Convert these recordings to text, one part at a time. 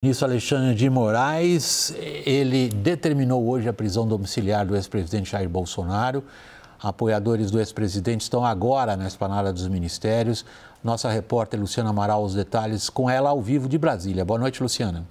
O ministro Alexandre de Moraes, ele determinou hoje a prisão domiciliar do ex-presidente Jair Bolsonaro. Apoiadores do ex-presidente estão agora na esplanada dos ministérios. Nossa repórter Luciana Amaral, os detalhes com ela ao vivo de Brasília. Boa noite, Luciana.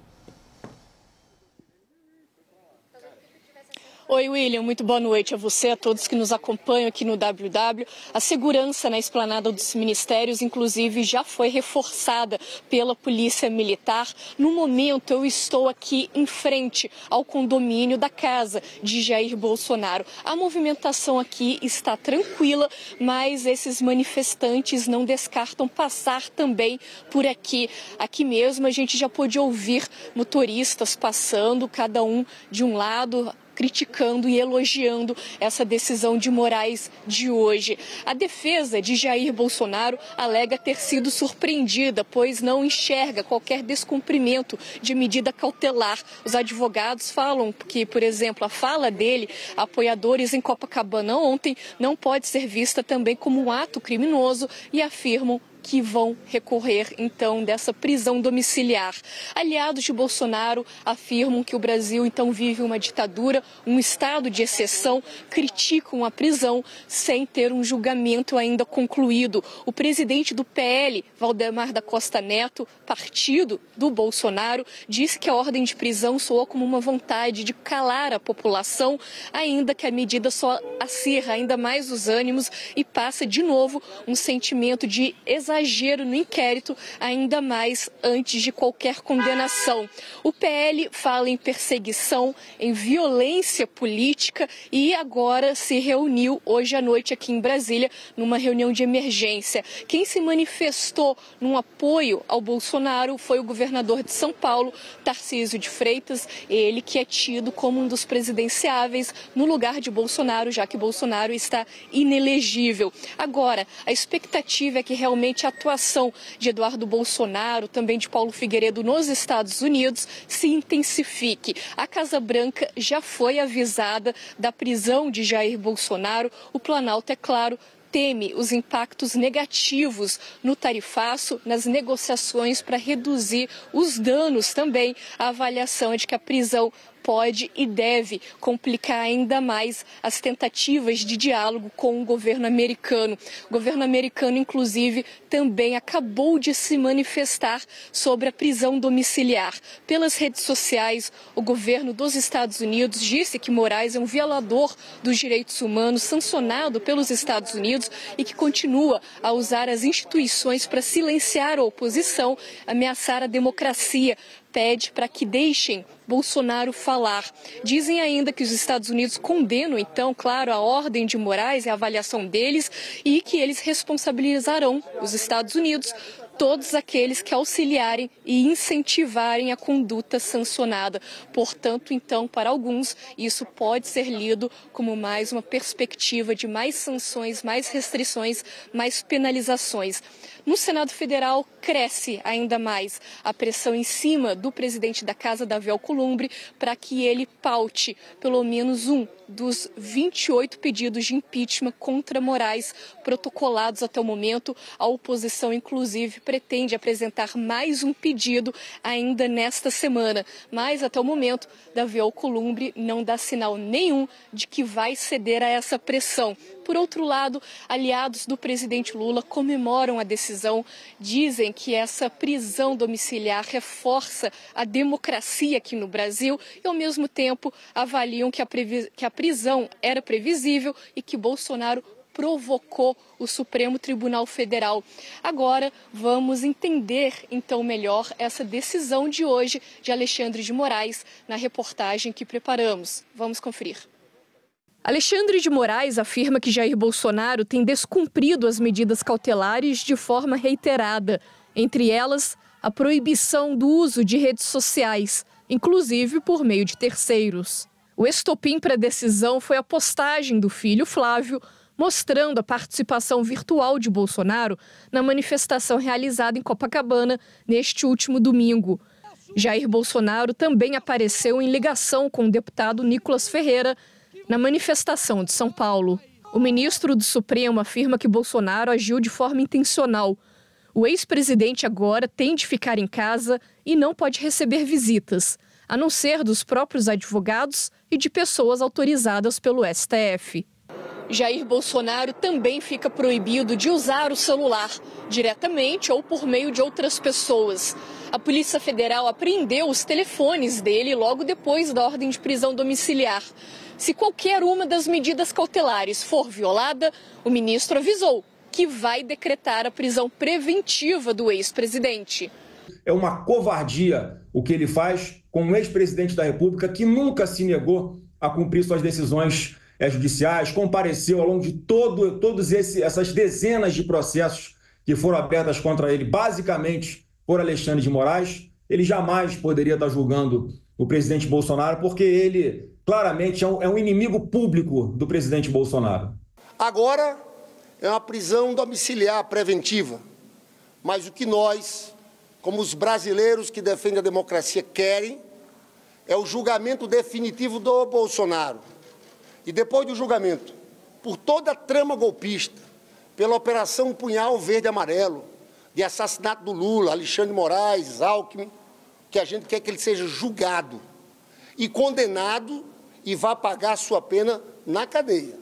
Oi, William, muito boa noite a você, a todos que nos acompanham aqui no WW. A segurança na esplanada dos ministérios, inclusive, já foi reforçada pela Polícia Militar. No momento, eu estou aqui em frente ao condomínio da casa de Jair Bolsonaro. A movimentação aqui está tranquila, mas esses manifestantes não descartam passar também por aqui. Aqui mesmo a gente já pôde ouvir motoristas passando, cada um de um lado, criticando e elogiando essa decisão de Moraes de hoje. A defesa de Jair Bolsonaro alega ter sido surpreendida, pois não enxerga qualquer descumprimento de medida cautelar. Os advogados falam que, por exemplo, a fala dele, apoiadores em Copacabana ontem, não pode ser vista também como um ato criminoso e afirmam que vão recorrer, então, dessa prisão domiciliar. Aliados de Bolsonaro afirmam que o Brasil, então, vive uma ditadura, um estado de exceção, criticam a prisão sem ter um julgamento ainda concluído. O presidente do PL, Valdemar da Costa Neto, partido do Bolsonaro, disse que a ordem de prisão soou como uma vontade de calar a população, ainda que a medida só acirra ainda mais os ânimos e passa de novo um sentimento de exagero no inquérito, ainda mais antes de qualquer condenação. O PL fala em perseguição, em violência política e agora se reuniu hoje à noite aqui em Brasília numa reunião de emergência. Quem se manifestou num apoio ao Bolsonaro foi o governador de São Paulo, Tarcísio de Freitas, ele que é tido como um dos presidenciáveis no lugar de Bolsonaro, já que Bolsonaro está inelegível. Agora, a expectativa é que realmente a atuação de Eduardo Bolsonaro, também de Paulo Figueiredo nos Estados Unidos, se intensifique. A Casa Branca já foi avisada da prisão de Jair Bolsonaro. O Planalto, é claro, teme os impactos negativos no tarifaço, nas negociações para reduzir os danos também. A avaliação é de que a prisão pode e deve complicar ainda mais as tentativas de diálogo com o governo americano. O governo americano, inclusive, também acabou de se manifestar sobre a prisão domiciliar. Pelas redes sociais, o governo dos Estados Unidos disse que Moraes é um violador dos direitos humanos sancionado pelos Estados Unidos e que continua a usar as instituições para silenciar a oposição, ameaçar a democracia. Pede para que deixem Bolsonaro falar. Dizem ainda que os Estados Unidos condenam, então, claro, a ordem de Moraes e a avaliação deles e que eles responsabilizarão os Estados Unidos, todos aqueles que auxiliarem e incentivarem a conduta sancionada. Portanto, então, para alguns, isso pode ser lido como mais uma perspectiva de mais sanções, mais restrições, mais penalizações. No Senado Federal, cresce ainda mais a pressão em cima do presidente da Casa, Davi Alcolumbre, para que ele paute pelo menos um dos 28 pedidos de impeachment contra Moraes protocolados até o momento. A oposição, inclusive, pretende apresentar mais um pedido ainda nesta semana. Mas, até o momento, Davi Alcolumbre não dá sinal nenhum de que vai ceder a essa pressão. Por outro lado, aliados do presidente Lula comemoram a decisão, dizem que essa prisão domiciliar reforça a democracia aqui no Brasil e, ao mesmo tempo, avaliam que a prisão era previsível e que Bolsonaro provocou o Supremo Tribunal Federal. Agora vamos entender então melhor essa decisão de hoje de Alexandre de Moraes na reportagem que preparamos. Vamos conferir. Alexandre de Moraes afirma que Jair Bolsonaro tem descumprido as medidas cautelares de forma reiterada, entre elas a proibição do uso de redes sociais, inclusive por meio de terceiros. O estopim para a decisão foi a postagem do filho Flávio, mostrando a participação virtual de Bolsonaro na manifestação realizada em Copacabana neste último domingo. Jair Bolsonaro também apareceu em ligação com o deputado Nicolas Ferreira na manifestação de São Paulo. O ministro do Supremo afirma que Bolsonaro agiu de forma intencional. O ex-presidente agora tem de ficar em casa e não pode receber visitas, a não ser dos próprios advogados e de pessoas autorizadas pelo STF. Jair Bolsonaro também fica proibido de usar o celular, diretamente ou por meio de outras pessoas. A Polícia Federal apreendeu os telefones dele logo depois da ordem de prisão domiciliar. Se qualquer uma das medidas cautelares for violada, o ministro avisou que vai decretar a prisão preventiva do ex-presidente. É uma covardia o que ele faz com um ex-presidente da República que nunca se negou a cumprir suas decisões judiciais, compareceu ao longo de todas essas dezenas de processos que foram abertas contra ele, basicamente por Alexandre de Moraes. Ele jamais poderia estar julgando o presidente Bolsonaro, porque ele claramente é um inimigo público do presidente Bolsonaro. Agora é uma prisão domiciliar preventiva, mas o que nós, como os brasileiros que defendem a democracia, querem é o julgamento definitivo do Bolsonaro. E depois do julgamento, por toda a trama golpista, pela Operação Punhal Verde e Amarelo, de assassinato do Lula, Alexandre de Moraes, Alckmin, que a gente quer que ele seja julgado e condenado e vá pagar sua pena na cadeia.